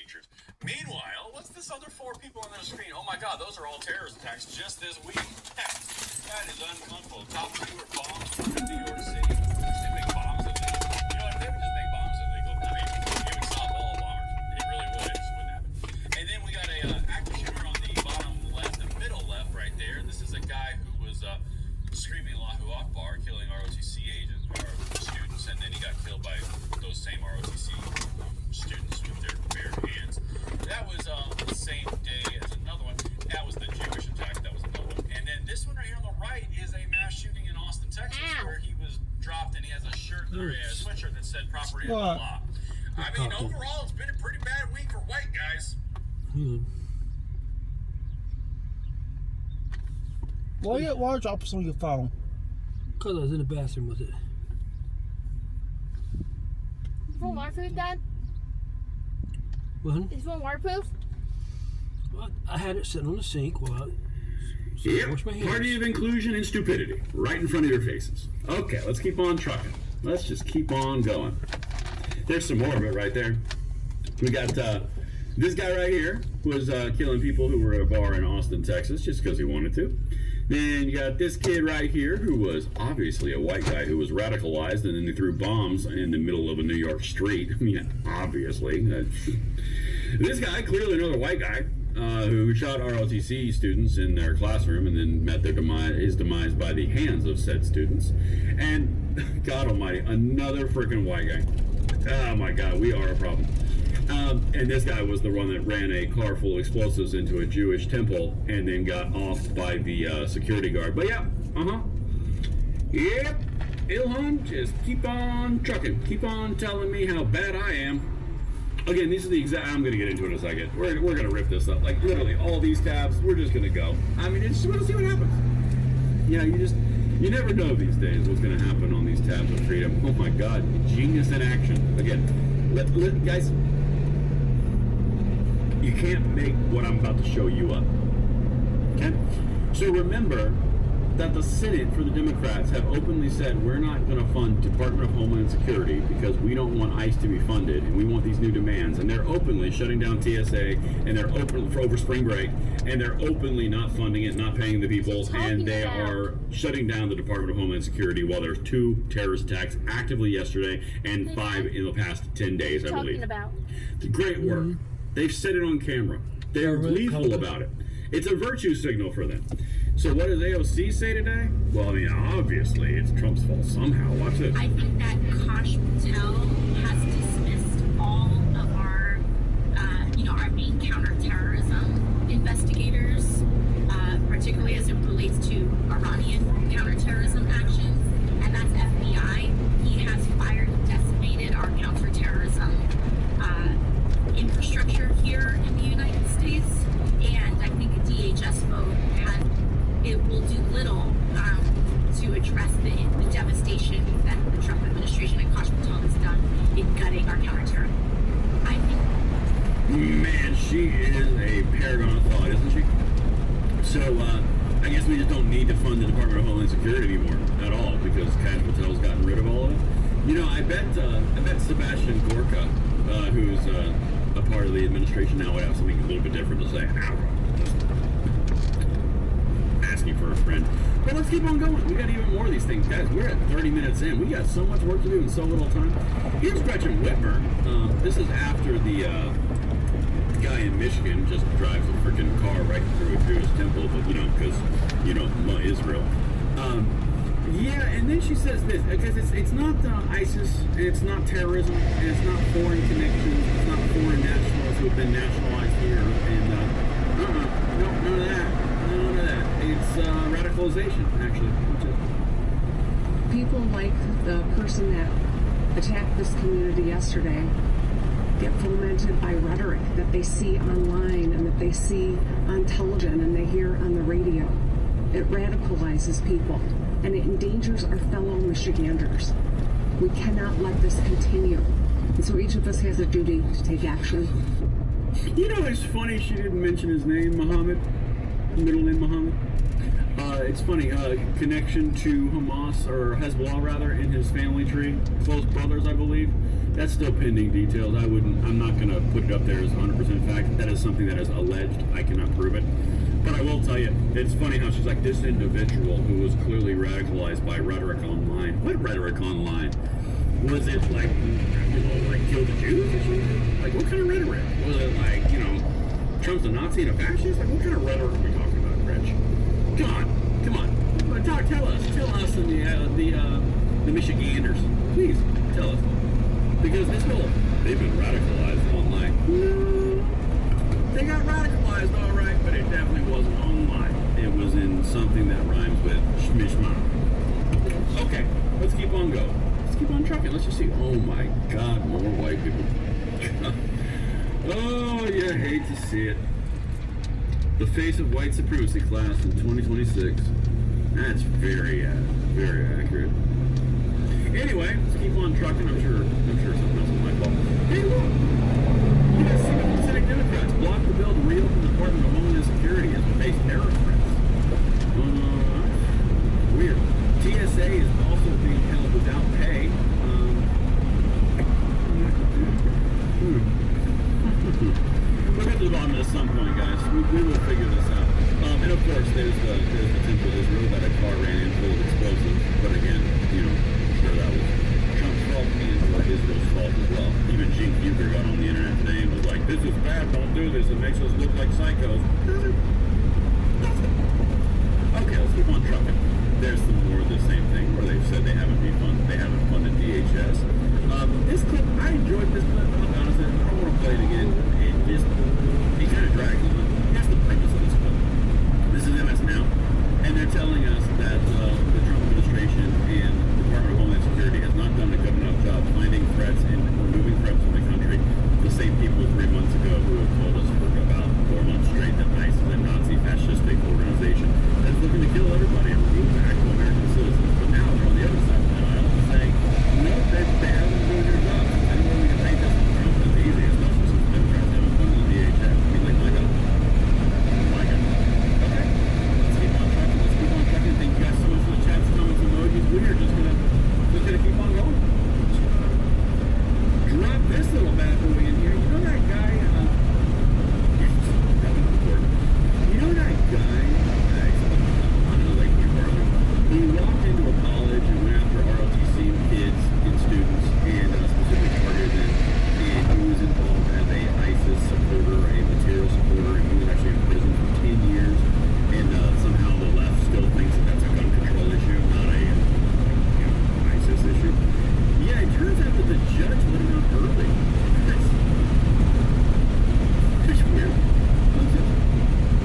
teachers. Meanwhile, what's this other 4 people on the screen? Oh my God, those are all terrorist attacks just this week. That is unbelievable. Top 2 are bombs in New York City. They make bombs illegal. You know, if they would just make bombs illegal, I mean, it would stop all bombers. It really would. It just wouldn't happen. And then we got a active shooter on the bottom left, the middle left right there. This is a guy who was screaming Allahu Akbar, killing ROTC agents or students, and then he got killed by those same ROTC students with their bare hands. That was the same day as another one. That was the Jewish attack. That was another one. And then this one right here on the right is a mass shooting in Austin, Texas, where he was dropped and he has a shirt or a sweatshirt that said "Property of the Law." I mean, overall, it's been a pretty bad week for white guys. Why drop this on your phone? Because I was in the bathroom with it. Is phone waterproof, Dad? What? Is phone waterproof? Well, I had it sitting on the sink while I washed my hands. Party of inclusion and stupidity, right in front of your faces. Okay, let's keep on trucking. Let's just keep on going. There's some more of it right there. We got this guy right here who was killing people who were at a bar in Austin, Texas, just because he wanted to. Then you got this kid right here who was obviously a white guy who was radicalized, and then they threw bombs in the middle of a New York street. I mean, obviously. This guy, clearly another white guy, who shot ROTC students in their classroom and then met their his demise by the hands of said students. And, God almighty, another freaking white guy. Oh my God, we are a problem. And this guy was the one that ran a car full of explosives into a Jewish temple and then got off by the security guard. But yeah, Yep, Ilhan, just keep on trucking. Keep on telling me how bad I am. Again, these are the exact, I'm going to get into it in a second. We're going to rip this up. Like, literally, all these tabs, we're just going to go. I mean, it's just want to see what happens. Yeah, you never know these days what's going to happen on these tabs of freedom. Oh my God, genius in action. Again, guys, you can't make what I'm about to show you up. Okay? So remember that the Senate for the Democrats have openly said we're not going to fund Department of Homeland Security because we don't want ICE to be funded and we want these new demands. And they're openly shutting down TSA and they're open for over spring break and they're openly not funding it, not paying the people, and they are shutting down the Department of Homeland Security while there's 2 terrorist attacks actively yesterday and 5 in the past 10 days, I believe. Great work. They've said it on camera. They're lethal about it. It's a virtue signal for them. So what does AOC say today? Well, I mean, obviously, it's Trump's fault somehow. Watch this. I think that Kosh Patel has dismissed all of our, our main counterterrorism investigators, particularly as it relates to Iranian counterterrorism actions, and that's FBI. He has fired and decimated our counterterrorism infrastructure here in the United States, and I think a DHS vote it will do little to address the devastation that the Trump administration and Kosh Patel has done in gutting our counterterrorism. I think. Man, she is a paragon of thought, isn't she? So I guess we just don't need to fund the Department of Homeland Security anymore at all because Kosh Patel's gotten rid of all of it. You know, I bet Sebastian Gorka, who's a part of the administration now, would have something a little bit different to say. Asking for a friend. But let's keep on going. We got even more of these things. Guys, we're at 30 minutes in. We got so much work to do in so little time. Here's Gretchen Whitmer. This is after the guy in Michigan just drives a freaking car right through a Jewish temple, but because, Israel. Yeah, and then she says this, because it's not ISIS, and it's not terrorism, and it's not foreign connections, it's not foreign nationals who have been nationalized here, and none of that. None of that. It's radicalization, actually. People like the person that attacked this community yesterday get fomented by rhetoric that they see online and that they see on television and they hear on the radio. It radicalizes people and it endangers our fellow Michiganders. We cannot let this continue. And so each of us has a duty to take action. You know, it's funny she didn't mention his name, Muhammad. Middle name Muhammad. It's funny, connection to Hamas, or Hezbollah rather, in his family tree. Close brothers, I believe. That's still pending details. I'm not going to put it up there as 100% fact. That is something that is alleged. I cannot prove it. But I will tell you, it's funny how she's like, this individual who was clearly radicalized by rhetoric online. What rhetoric online? Was it like, like kill the Jews or something? Like, what kind of rhetoric? Was it like, Trump's a Nazi and a fascist? Like, what kind of rhetoric are we talking about, Rich? Come on. Tell us and the Michiganders. Please, tell us. Because they've been radicalized online. No, they got radicalized, all right, but it definitely wasn't online. It was in something that rhymes with schmishma. Okay, let's keep on going. Let's keep on trucking. Let's just see. Oh my God, more white people. Oh, you hate to see it. The face of white supremacy class in 2026. That's very accurate. Anyway, let's keep on trucking. I'm sure something else is my fault. Hey, look! U.S. Senate Democrats blocked the bill to reopen the Department of Homeland Security as they face terror threats. Weird. TSA is also being held without pay. We'll get to the bottom at some point, guys. We will figure this out. And of course, there's the potential Israel that a car ran in full of explosives. But again, I'm sure that was Trump's fault and Israel's fault as well. Even Gene Huger got on the internet today and was like, "This is bad. Don't do this. It makes us look like psychos." Okay, let's keep on trucking. There's some more of the same thing where they've said they haven't funded DHS. This clip, I enjoyed this clip. I'll be honest, I don't want to play it again. It kind of drags on. Here's the premise of this clip. This is MS Now, and they're telling us that the Trump administration and the Department of Homeland Security has not done a good enough job finding threats and removing threats from the country. The same people 3 months ago who have told us for about 4 months straight that ICE is a Nazi fascistic organization that's looking to kill everybody and remove actual American citizens. But now they're on the other side of the aisle saying, no, they haven't been doing their job. Any way we can paint this Trump as the easiest, especially since Democrats haven't funded the DHS. I mean, like, my God. Okay. Let's keep on trucking. Thank you guys so much for the chats, comments, emojis. We're just gonna keep on going. Drop this little bad boy in here. You know that guy, you know that guy, he walked into a college and went after ROTC kids and students and specifically targeted them, and he was involved as a ISIS supporter, a material supporter, and he was actually in prison for 10 years, and somehow the left still thinks that that's a gun control issue, not a ISIS issue. Yeah, it turns out that the judge let him out early. That's weird.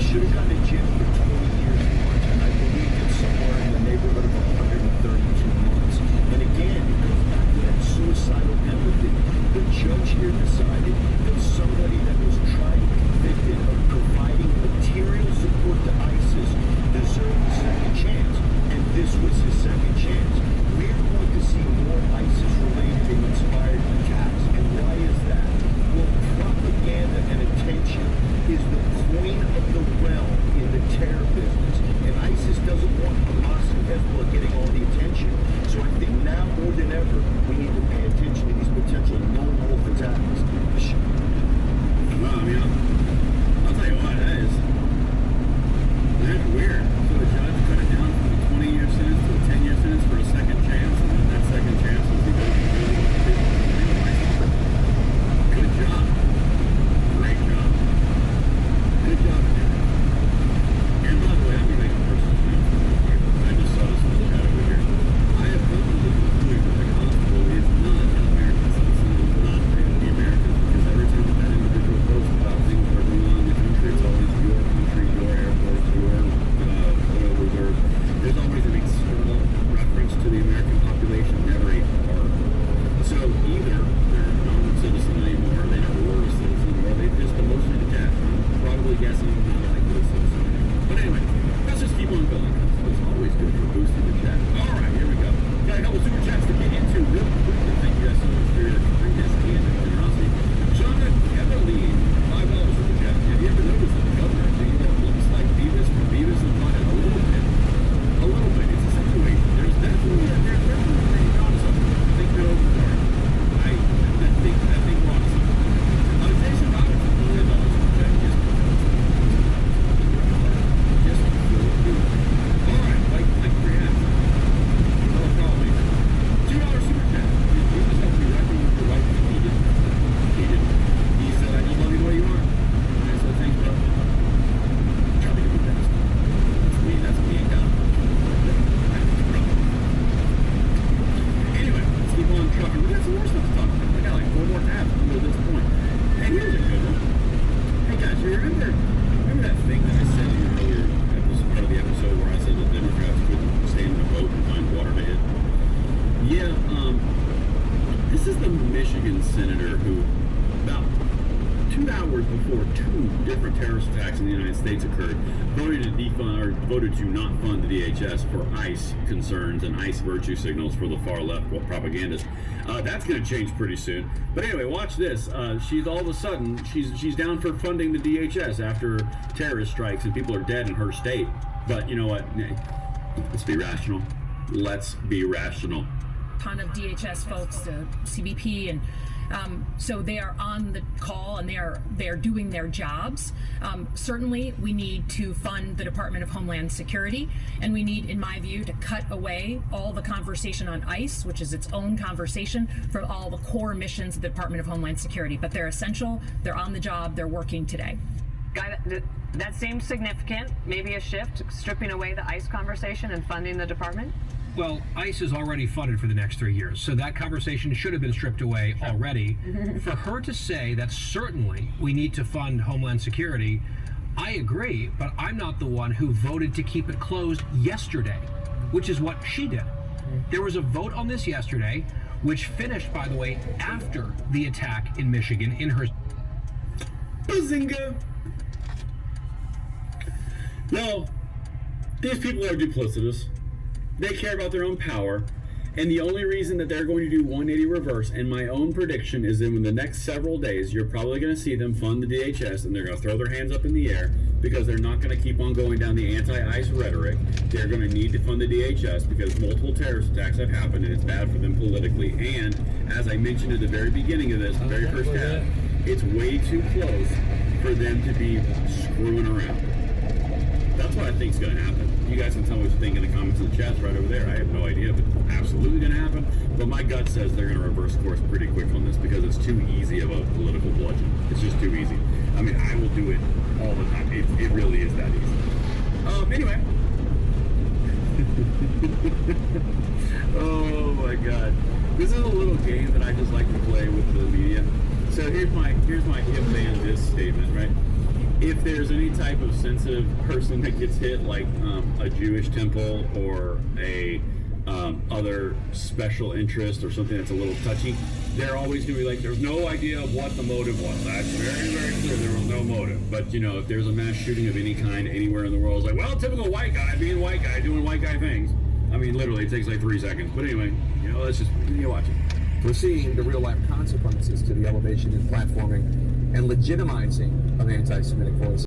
Should have gotten a jail for 20 years once, and I believe it's somewhere in the neighborhood of 132 months. And again, it goes back to that suicidal empathy. The judge here decided that somebody that was tried and convicted of providing material support to ISIS deserved a second chance, and this was his second chance. We're going to see more ISIS-related and inspired attacks, and why is that? Well, propaganda and attention is the coin of the realm in the terror business, and ISIS doesn't want Hamas and Hezbollah getting all the attention. So I think now more than ever, we need to pay attention to these potential lone wolf attacks. years before 2 different terrorist attacks in the United States occurred, voted to defund or voted to not fund the DHS for ICE concerns and ICE virtue signals for the far left propagandists. That's going to change pretty soon. But anyway, watch this. She's all of a sudden she's down for funding the DHS after terrorist strikes and people are dead in her state. But you know what? Let's be rational. Let's be rational. Ton of DHS folks, the CBP, and so they are on the call and they are doing their jobs. Certainly, we need to fund the Department of Homeland Security, and we need, in my view, to cut away all the conversation on ICE, which is its own conversation, from all the core missions of the Department of Homeland Security. But they're essential. They're on the job. They're working today. That seems significant. Maybe a shift, stripping away the ICE conversation and funding the department? Well, ICE is already funded for the next 3 years, so that conversation should have been stripped away already. For her to say that certainly we need to fund Homeland Security, I agree, but I'm not the one who voted to keep it closed yesterday, which is what she did. There was a vote on this yesterday, which finished, by the way, after the attack in Michigan in her... Bazinga! No, these people are duplicitous. They care about their own power, and the only reason that they're going to do 180 reverse, and my own prediction is that in the next several days, you're probably going to see them fund the DHS, and they're going to throw their hands up in the air because they're not going to keep on going down the anti-ICE rhetoric. They're going to need to fund the DHS because multiple terrorist attacks have happened, and it's bad for them politically. And as I mentioned at the very beginning of this, the very first half, it's way too close for them to be screwing around. That's what I think is going to happen. You guys can tell me what you think in the comments in the chat right over there. I have no idea if it's absolutely going to happen, but my gut says they're going to reverse course pretty quick on this because it's too easy of a political bludgeon. It's just too easy. I mean, I will do it all the time. It really is that easy. Anyway. Oh my God. This is a little game that I just like to play with the media. So here's my if and this statement, right? If there's any type of sensitive person that gets hit, like a Jewish temple or a other special interest or something that's a little touchy, they're always going to be like, there's no idea of what the motive was. That's very, very clear. There was no motive. But, you know, if there's a mass shooting of any kind anywhere in the world, it's like, well, typical white guy being white guy doing white guy things. I mean, literally, it takes like 3 seconds. But anyway, you know, let's just watch it. We're seeing the real-life consequences to the elevation in platforming and legitimizing of anti-Semitic voices.